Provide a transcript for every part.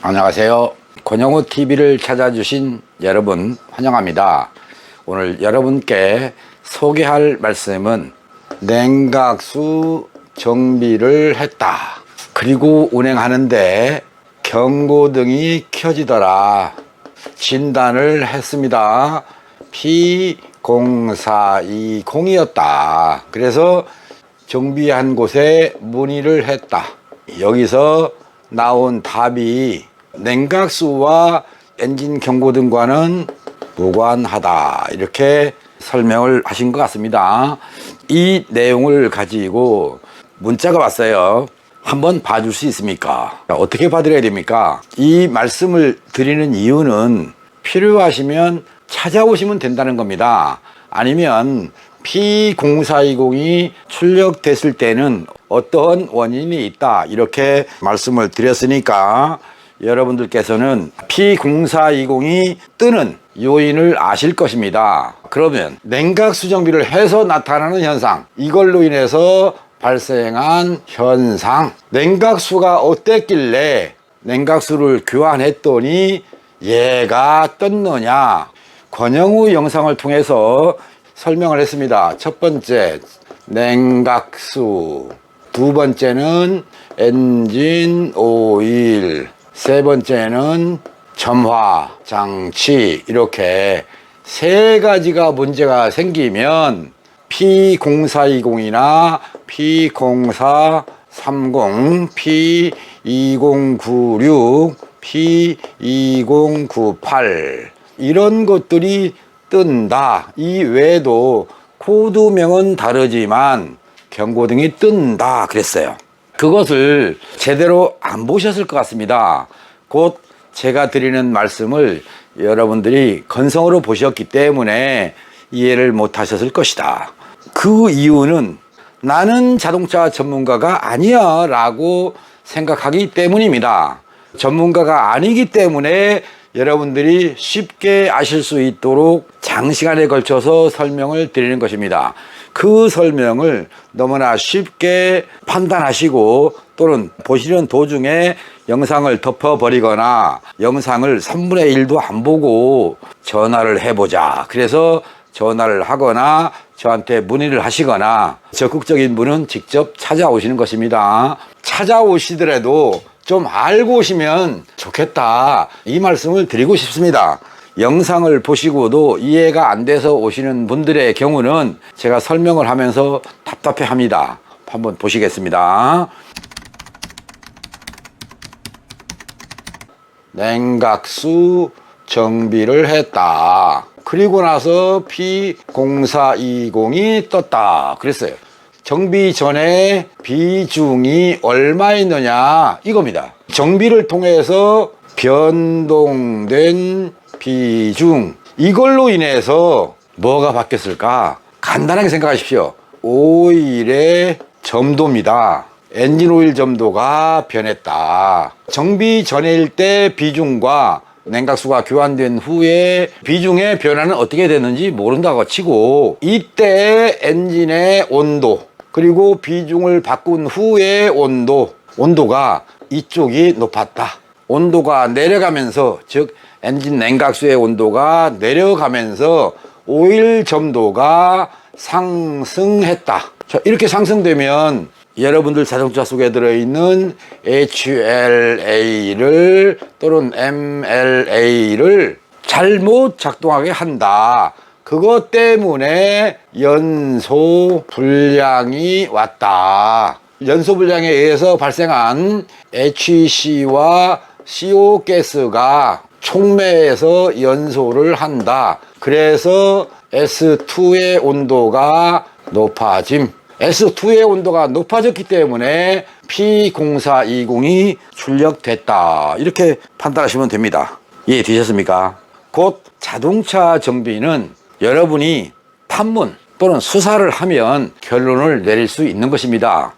안녕하세요. 권영우 TV를 찾아주신 여러분 환영합니다. 오늘 여러분께 소개할 말씀은 냉각수 정비를 했다. 그리고 운행하는데 경고등이 켜지더라. 진단을 했습니다. P0420이었다. 그래서 정비한 곳에 문의를 했다. 여기서 나온 답이 냉각수와 엔진 경고등과는 무관하다. 이렇게 설명을 하신 것 같습니다. 이 내용을 가지고 문자가 왔어요. 한번 봐줄 수 있습니까? 어떻게 봐드려야 됩니까? 이 말씀을 드리는 이유는 필요하시면 찾아오시면 된다는 겁니다. 아니면 P0420이 출력됐을 때는 어떤 원인이 있다 이렇게 말씀을 드렸으니까 여러분들께서는 P0420이 뜨는 요인을 아실 것입니다. 그러면 냉각수 정비를 해서 나타나는 현상, 이걸로 인해서 발생한 현상, 냉각수가 어땠길래 냉각수를 교환했더니 얘가 떴느냐, 권영우 영상을 통해서 설명을 했습니다. 첫 번째 냉각수, 두 번째는 엔진 오일, 세 번째는 점화 장치, 이렇게 세 가지가 문제가 생기면 P0420이나 P0430, P2096, P2098 이런 것들이 뜬다. 이 외에도 코드명은 다르지만 경고등이 뜬다 그랬어요. 그것을 제대로 안 보셨을 것 같습니다. 곧 제가 드리는 말씀을 여러분들이 건성으로 보셨기 때문에 이해를 못 하셨을 것이다. 그 이유는 나는 자동차 전문가가 아니야 라고 생각하기 때문입니다. 전문가가 아니기 때문에 여러분들이 쉽게 아실 수 있도록 장시간에 걸쳐서 설명을 드리는 것입니다. 그 설명을 너무나 쉽게 판단하시고 또는 보시는 도중에 영상을 덮어버리거나 영상을 3분의 1도 안 보고 전화를 해보자. 그래서 전화를 하거나 저한테 문의를 하시거나 적극적인 분은 직접 찾아오시는 것입니다. 찾아오시더라도 좀 알고 오시면 좋겠다, 이 말씀을 드리고 싶습니다. 영상을 보시고도 이해가 안 돼서 오시는 분들의 경우는 제가 설명을 하면서 답답해 합니다. 한번 보시겠습니다. 냉각수 정비를 했다. 그리고 나서 P0420이 떴다 그랬어요. 정비 전에 비중이 얼마 있느냐 이겁니다. 정비를 통해서 변동된 비중, 이걸로 인해서 뭐가 바뀌었을까? 간단하게 생각하십시오. 오일의 점도입니다. 엔진 오일 점도가 변했다. 정비 전일 때 비중과 냉각수가 교환된 후에 비중의 변화는 어떻게 됐는지 모른다고 치고, 이때 엔진의 온도 그리고 비중을 바꾼 후의 온도가 이쪽이 높았다. 온도가 내려가면서, 즉 엔진 냉각수의 온도가 내려가면서 오일 점도가 상승했다. 자, 이렇게 상승되면 여러분들 자동차 속에 들어있는 HLA를 또는 MLA를 잘못 작동하게 한다. 그것 때문에 연소 불량이 왔다. 연소 불량에 의해서 발생한 HC와 CO 가스가 촉매해서 연소를 한다. 그래서 S2의 온도가 높아짐. S2의 온도가 높아졌기 때문에 P0420이 출력됐다. 이렇게 판단하시면 됩니다. 이해되셨습니까? 곧 자동차 정비는 여러분이 탐문 또는 수사를 하면 결론을 내릴 수 있는 것입니다.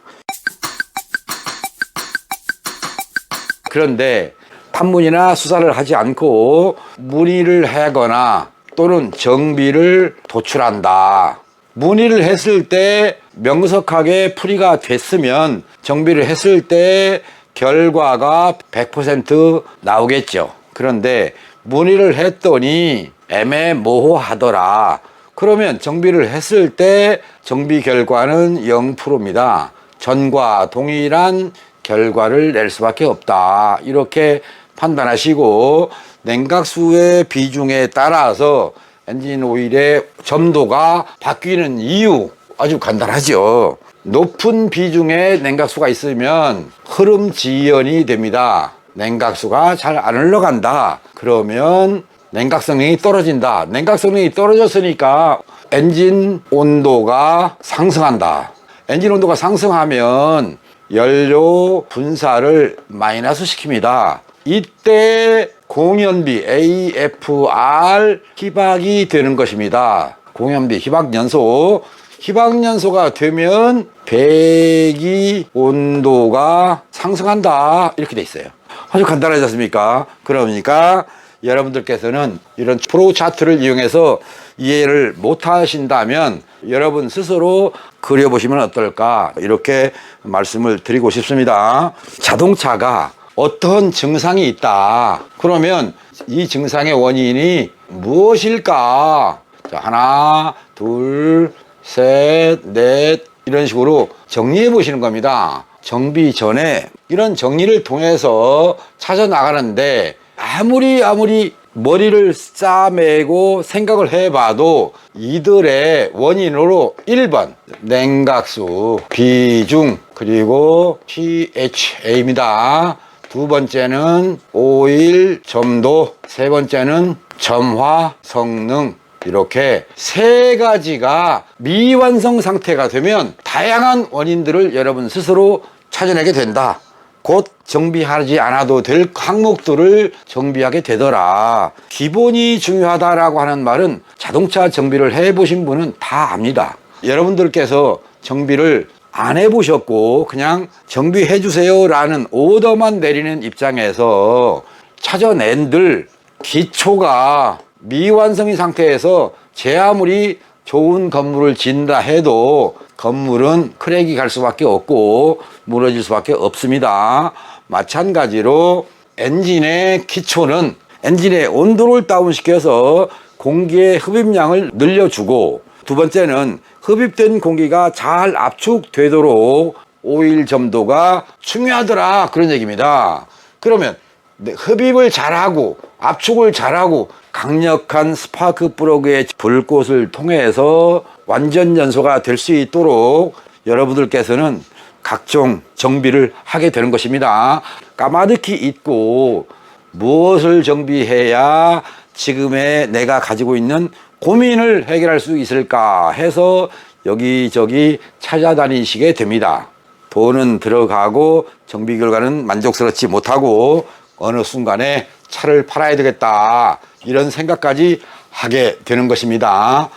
그런데 탐문이나 수사를 하지 않고 문의를 하거나 또는 정비를 도출한다. 문의를 했을 때 명석하게 풀이가 됐으면 정비를 했을 때 결과가 100% 나오겠죠. 그런데 문의를 했더니 애매모호하더라. 그러면 정비를 했을 때 정비 결과는 0%입니다. 전과 동일한 결과를 낼 수밖에 없다. 이렇게 판단하시고 냉각수의 비중에 따라서 엔진 오일의 점도가 바뀌는 이유 아주 간단하죠. 높은 비중의 냉각수가 있으면 흐름 지연이 됩니다. 냉각수가 잘 안 흘러간다. 그러면 냉각 성능이 떨어진다. 냉각 성능이 떨어졌으니까 엔진 온도가 상승한다. 엔진 온도가 상승하면 연료 분사를 마이너스 시킵니다. 이때 공연비 AFR 희박이 되는 것입니다. 공연비 희박연소. 희박연소가 되면 배기 온도가 상승한다. 이렇게 돼 있어요. 아주 간단하지 않습니까? 그러니까 여러분들께서는 이런 프로 차트를 이용해서 이해를 못 하신다면 여러분 스스로 그려보시면 어떨까 이렇게 말씀을 드리고 싶습니다. 자동차가 어떤 증상이 있다. 그러면 이 증상의 원인이 무엇일까? 자, 하나, 둘, 셋, 넷 이런 식으로 정리해 보시는 겁니다. 정비 전에 이런 정리를 통해서 찾아 나가는데 아무리 머리를 싸매고 생각을 해봐도 이들의 원인으로 1번 냉각수 비중 그리고 PHA입니다. 두 번째는 오일 점도, 세 번째는 점화 성능. 이렇게 세 가지가 미완성 상태가 되면 다양한 원인들을 여러분 스스로 찾아내게 된다. 곧 정비하지 않아도 될 항목들을 정비하게 되더라. 기본이 중요하다라고 하는 말은 자동차 정비를 해보신 분은 다 압니다. 여러분들께서 정비를 안 해보셨고 그냥 정비해 주세요 라는 오더만 내리는 입장에서 찾아낸들 기초가 미완성인 상태에서 제 아무리 좋은 건물을 짓는다 해도 건물은 크랙이 갈 수밖에 없고 무너질 수밖에 없습니다. 마찬가지로 엔진의 기초는 엔진의 온도를 다운시켜서 공기의 흡입량을 늘려주고 두 번째는 흡입된 공기가 잘 압축되도록 오일 점도가 중요하더라 그런 얘기입니다. 그러면 흡입을 잘하고 압축을 잘하고 강력한 스파크 플러그의 불꽃을 통해서 완전 연소가 될 수 있도록 여러분들께서는 각종 정비를 하게 되는 것입니다. 까마득히 잊고 무엇을 정비해야 지금의 내가 가지고 있는 고민을 해결할 수 있을까 해서 여기저기 찾아다니시게 됩니다. 돈은 들어가고 정비 결과는 만족스럽지 못하고 어느 순간에 차를 팔아야 되겠다 이런 생각까지 하게 되는 것입니다.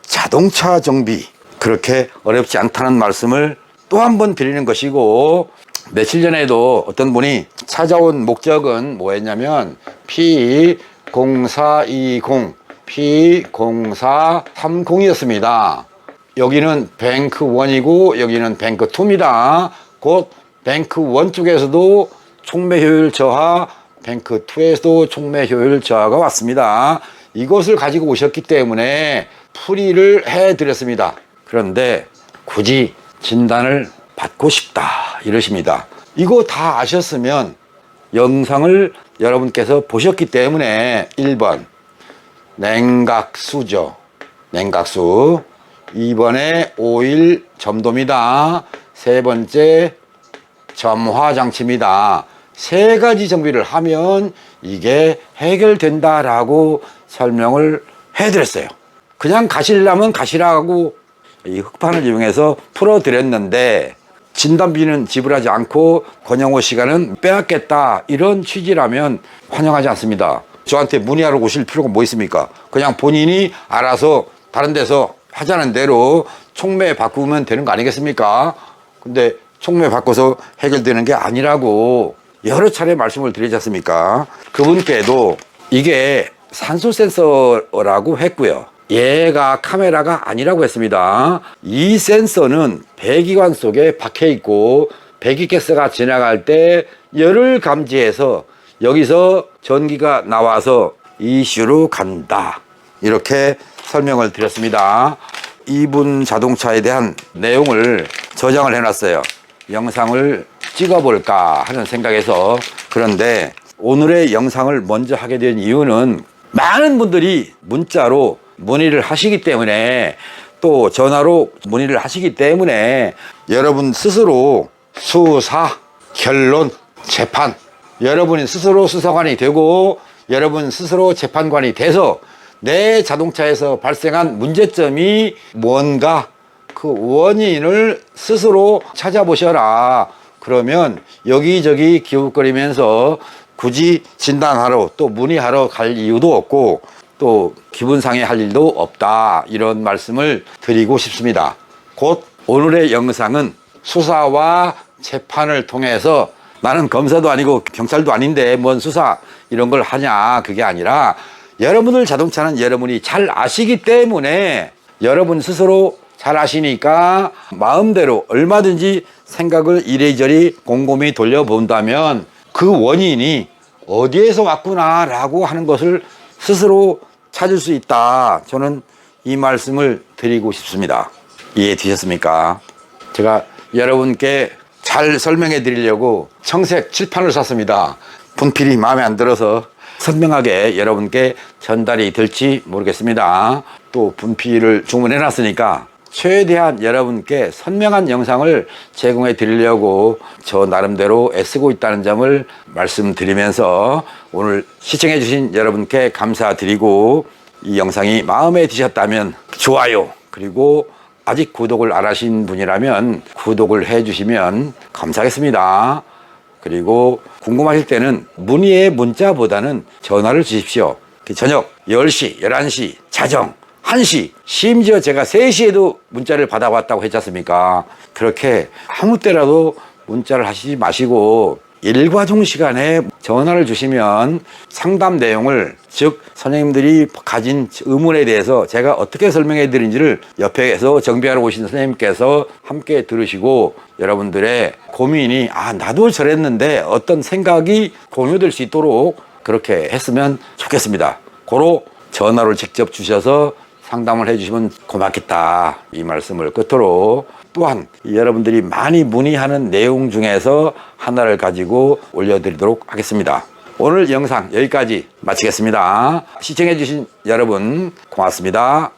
자동차 정비 그렇게 어렵지 않다는 말씀을 또 한 번 드리는 것이고 며칠 전에도 어떤 분이 찾아온 목적은 뭐였냐면 P0420, P0430이었습니다. 여기는 뱅크 1이고 여기는 뱅크 2입니다. 곧 뱅크 1 쪽에서도 촉매 효율 저하, 뱅크 2에서도 촉매 효율 저하가 왔습니다. 이것을 가지고 오셨기 때문에 풀이를 해드렸습니다. 그런데 굳이 진단을 받고 싶다 이러십니다. 이거 다 아셨으면 영상을 여러분께서 보셨기 때문에 1번 냉각수죠. 냉각수. 2번에 오일 점도입니다. 세 번째 점화 장치입니다. 세 가지 정비를 하면 이게 해결된다라고 설명을 해드렸어요. 그냥 가시려면 가시라고 이 흑판을 이용해서 풀어드렸는데 진단비는 지불하지 않고 권영호 시간은 빼앗겠다 이런 취지라면 환영하지 않습니다. 저한테 문의하러 오실 필요가 뭐 있습니까? 그냥 본인이 알아서 다른 데서 하자는 대로 촉매 바꾸면 되는 거 아니겠습니까? 근데 촉매 바꿔서 해결되는 게 아니라고 여러 차례 말씀을 드리지 않습니까? 그분께도 이게 산소 센서라고 했고요. 얘가 카메라가 아니라고 했습니다. 이 센서는 배기관 속에 박혀 있고 배기가스가 지나갈 때 열을 감지해서 여기서 전기가 나와서 ECU로 간다. 이렇게 설명을 드렸습니다. 이분 자동차에 대한 내용을 저장을 해놨어요. 영상을 찍어볼까 하는 생각에서. 그런데 오늘의 영상을 먼저 하게 된 이유는 많은 분들이 문자로 문의를 하시기 때문에, 또 전화로 문의를 하시기 때문에 여러분 스스로 수사, 결론, 재판, 여러분이 스스로 수사관이 되고 여러분 스스로 재판관이 돼서 내 자동차에서 발생한 문제점이 뭔가 그 원인을 스스로 찾아보셔라. 그러면 여기저기 기웃거리면서 굳이 진단하러 또 문의하러 갈 이유도 없고 또 기분 상해할 일도 없다. 이런 말씀을 드리고 싶습니다. 곧 오늘의 영상은 수사와 재판을 통해서, 나는 검사도 아니고 경찰도 아닌데 뭔 수사 이런 걸 하냐, 그게 아니라 여러분들 자동차는 여러분이 잘 아시기 때문에 여러분 스스로 잘 아시니까 마음대로 얼마든지 생각을 이리저리 곰곰이 돌려본다면 그 원인이 어디에서 왔구나 라고 하는 것을 스스로 찾을 수 있다. 저는 이 말씀을 드리고 싶습니다. 이해되셨습니까? 제가 여러분께 잘 설명해 드리려고 청색 칠판을 샀습니다. 분필이 마음에 안 들어서 선명하게 여러분께 전달이 될지 모르겠습니다. 또 분필을 주문해 놨으니까 최대한 여러분께 선명한 영상을 제공해 드리려고 저 나름대로 애쓰고 있다는 점을 말씀드리면서 오늘 시청해 주신 여러분께 감사드리고, 이 영상이 마음에 드셨다면 좋아요, 그리고 아직 구독을 안 하신 분이라면 구독을 해 주시면 감사하겠습니다. 그리고 궁금하실 때는 문의의 문자보다는 전화를 주십시오. 저녁 10시, 11시, 자정 1시, 심지어 제가 3시에도 문자를 받아왔다고 했지 않습니까? 그렇게 아무 때라도 문자를 하시지 마시고 일과중 시간에 전화를 주시면 상담 내용을, 즉 선생님들이 가진 의문에 대해서 제가 어떻게 설명해 드린지를 옆에서 정비하러 오신 선생님께서 함께 들으시고 여러분들의 고민이 나도 저랬는데 어떤 생각이 공유될 수 있도록 그렇게 했으면 좋겠습니다. 고로 전화를 직접 주셔서 상담을 해주시면 고맙겠다, 이 말씀을 끝으로 또한 여러분들이 많이 문의하는 내용 중에서 하나를 가지고 올려드리도록 하겠습니다. 오늘 영상 여기까지 마치겠습니다. 시청해 주신 여러분 고맙습니다.